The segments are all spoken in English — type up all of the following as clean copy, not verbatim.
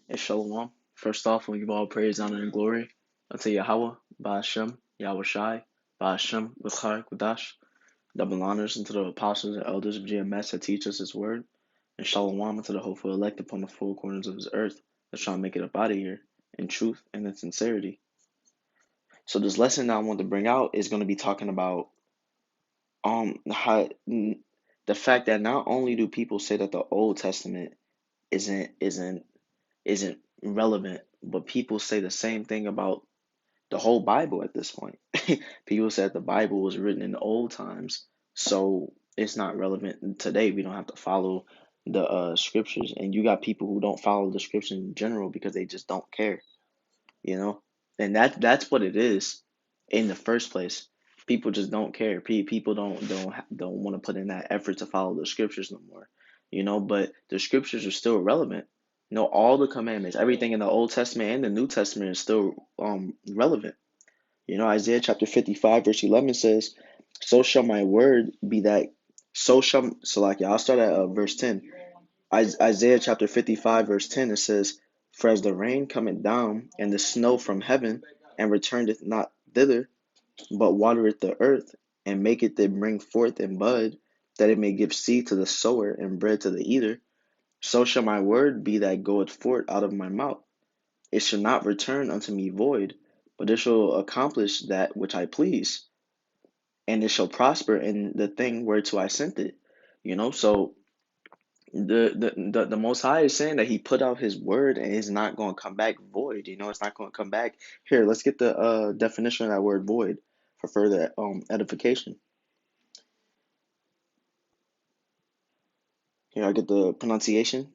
And Shalom. First off, we give all praise, honor, and glory unto Yahweh, Ba'ashem, Yahweh Shai, Ba'ashem, B'chai, Kudash. Double honors unto the apostles and elders of GMS that teach us His word. And Shalom unto the hopeful elect upon the four corners of His earth that shall make it up out of here in truth and in sincerity. So this lesson that I want to bring out is going to be talking about how the fact that not only do people say that the Old Testament isn't relevant, but people say the same thing about the whole Bible at this point. People said the Bible was written in the old times, so it's not relevant today. We don't have to follow the scriptures, and you got people who don't follow the scriptures in general because they just don't care, you know. And that's what it is in the first place. People just don't care. People don't want to put in that effort to follow the scriptures no more, you know. But the scriptures are still relevant. You know, all the commandments, everything in the Old Testament and the New Testament is still relevant. You know, Isaiah chapter 55, verse 11 says, so shall my word be that, so like, yeah, I'll start at verse 10. Isaiah chapter 55, verse 10, it says, for as the rain cometh down and the snow from heaven, and returneth not thither, but watereth the earth, and maketh it bring forth and bud, that it may give seed to the sower and bread to the eater, so shall my word be that goeth forth out of my mouth. It shall not return unto me void, but it shall accomplish that which I please, and it shall prosper in the thing whereto I sent it. You know, so the Most High is saying that He put out His word and it's not going to come back void. You know, it's not going to come back. Here, let's get the definition of that word void for further edification. Here, I get the pronunciation.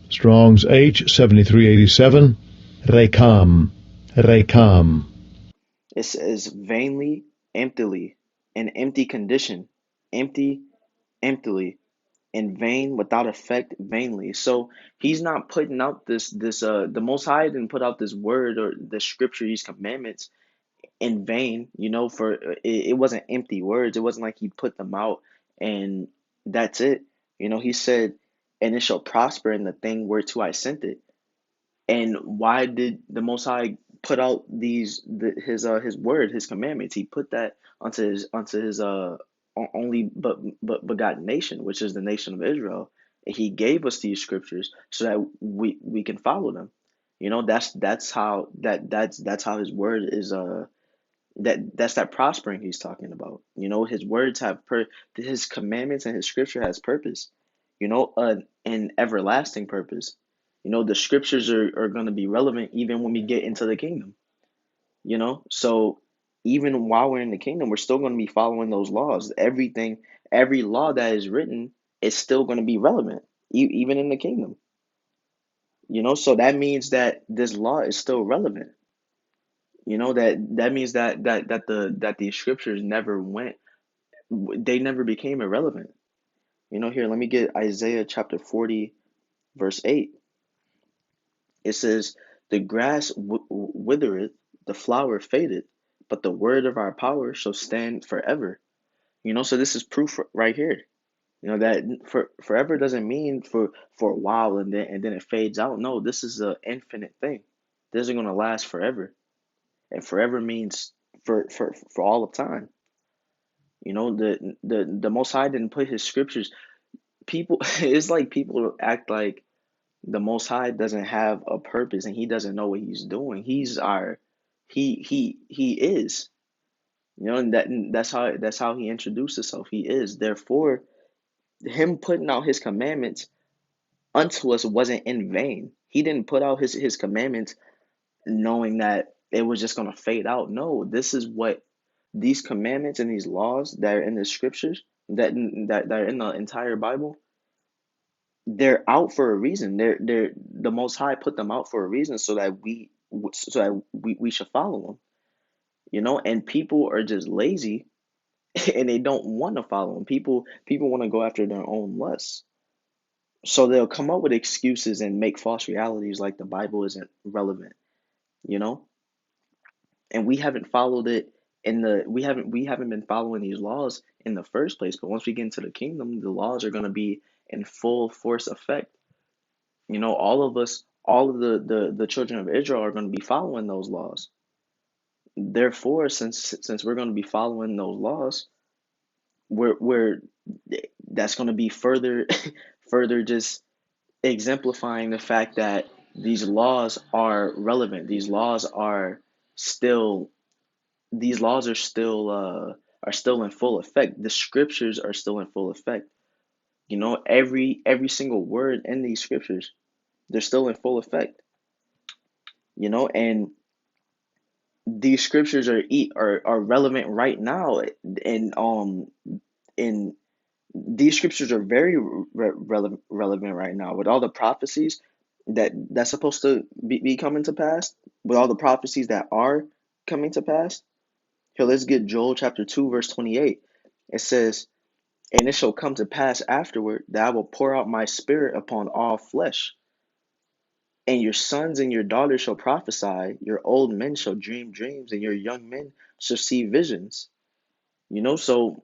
Strong's H7387, Rekam, Rekam. It says vainly, emptily, an empty condition, empty, emptily, in vain, without effect, vainly. So He's not putting out this the Most High didn't put out this word or the scripture, these commandments in vain. You know, for it wasn't empty words. It wasn't like He put them out and that's it. You know, He said, and it shall prosper in the thing whereto I sent it. And why did the Most High put out His word, His commandments? He put that onto His only but begotten nation, which is the nation of Israel. And He gave us these scriptures so that we can follow them. You know, that's how His word is that's that prospering He's talking about. You know, His words have His commandments and His scripture has purpose. You know, an everlasting purpose. You know, the scriptures are going to be relevant even when we get into the kingdom. You know, so even while we're in the kingdom, we're still going to be following those laws. Every law that is written is still going to be relevant, even in the kingdom. You know, so that means that this law is still relevant. You know, that means that these scriptures never went, they never became irrelevant. You know, here, let me get Isaiah chapter 40, verse 8. It says, the grass withereth, the flower fadeth, but the word of our power shall stand forever. You know, so this is proof right here. You know that forever doesn't mean for a while and then it fades out. No, this is an infinite thing. This is going to last forever, and forever means for all of time. You know, the Most High didn't put His scriptures. People, it's like people act like the Most High doesn't have a purpose and He doesn't know what He's doing. He is. You know, and that's how He introduced Himself. He is. Therefore, Him putting out His commandments unto us wasn't in vain. He didn't put out His commandments knowing that it was just gonna fade out. No, this is what these commandments and these laws that are in the scriptures that are in the entire Bible, they're out for a reason. They're the Most High put them out for a reason so that we should follow them. You know, and people are just lazy and they don't want to follow them. People want to go after their own lusts. So they'll come up with excuses and make false realities like the Bible isn't relevant, you know? And we haven't followed it we haven't been following these laws in the first place. But once we get into the kingdom, the laws are going to be in full force effect. You know, all of us, all of the children of Israel are going to be following those laws. Therefore, since we're going to be following those laws, we're that's going to be further further just exemplifying the fact that these laws are relevant. Still these laws are still in full effect. The scriptures are still in full effect. You know, every single word in these scriptures, they're still in full effect. You know, and these scriptures are relevant right now, and these scriptures are very relevant right now with all the prophecies that's supposed to be coming to pass, with all the prophecies that are coming to pass. Here, let's get Joel chapter 2, verse 28. It says, "And it shall come to pass afterward that I will pour out my spirit upon all flesh, and your sons and your daughters shall prophesy, your old men shall dream dreams, and your young men shall see visions." You know, so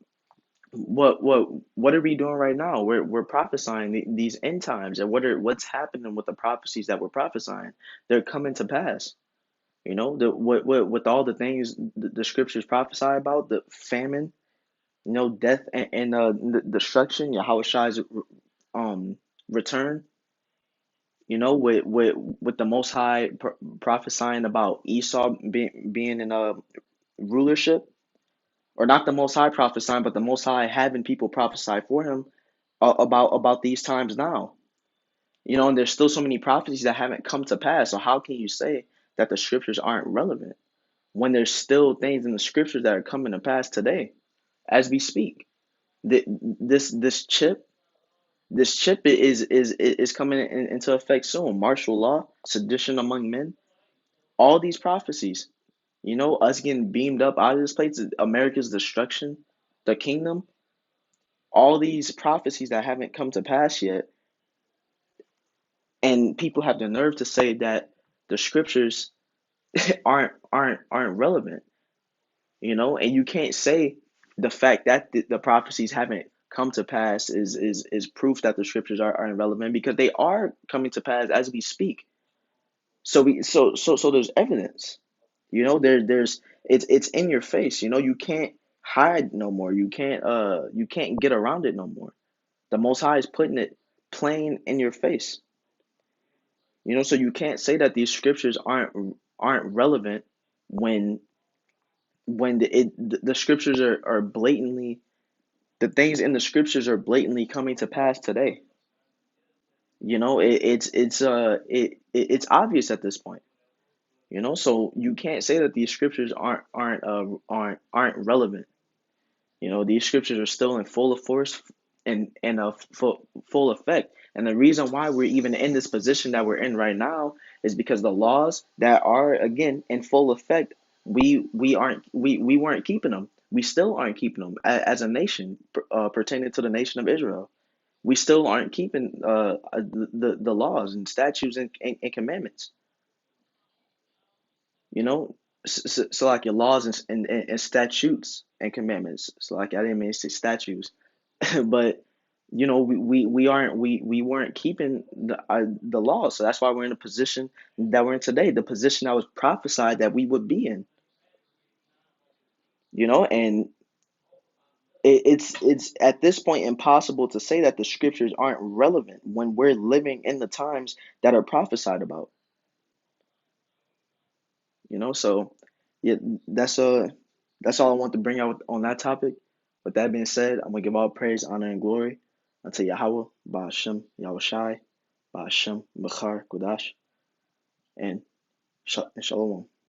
what are we doing right now? We're prophesying these end times, and what's happening with the prophecies that we're prophesying? They're coming to pass. You know, what with all the things the scriptures prophesy about, the famine, you know, death and destruction, Yahweh um return. You know, with the Most High prophesying about Esau being in a rulership, or not the Most High prophesying, but the Most High having people prophesy for him about these times now. You know, and there's still so many prophecies that haven't come to pass. So how can you say that the scriptures aren't relevant when there's still things in the scriptures that are coming to pass today as we speak? This chip is coming into effect soon. Martial law, sedition among men, all these prophecies. You know, us getting beamed up out of this place, America's destruction, the kingdom, all these prophecies that haven't come to pass yet, and people have the nerve to say that the scriptures aren't relevant. You know, and you can't say the fact that the prophecies haven't come to pass is proof that the scriptures are irrelevant, because they are coming to pass as we speak. So there's evidence. You know, there's it's in your face. You know, you can't hide no more. You can't get around it no more. The Most High is putting it plain in your face. You know, so you can't say that these scriptures aren't relevant when the scriptures are blatantly, the things in the scriptures are blatantly coming to pass today. You know, it's obvious at this point. You know, so you can't say that these scriptures aren't relevant. You know, these scriptures are still in full of force and a full effect. And the reason why we're even in this position that we're in right now is because the laws that are again in full effect, we weren't keeping them. We still aren't keeping them as a nation, pertaining to the nation of Israel. We still aren't keeping the laws and statutes and commandments. You know, so like your laws and statutes and commandments. So like I didn't mean to say statues, but you know we weren't keeping the law, so that's why we're in the position that we're in today, the position that was prophesied that we would be in. You know, and it's at this point impossible to say that the scriptures aren't relevant when we're living in the times that are prophesied about. You know, so yeah, that's uh that's all I want to bring out on that topic. With that being said, I'm gonna give all praise, honor, and glory unto Yahweh, Ba'ashem, Yahweh Shai, Ba'ashem, Bechar, Kodash, and Shalom.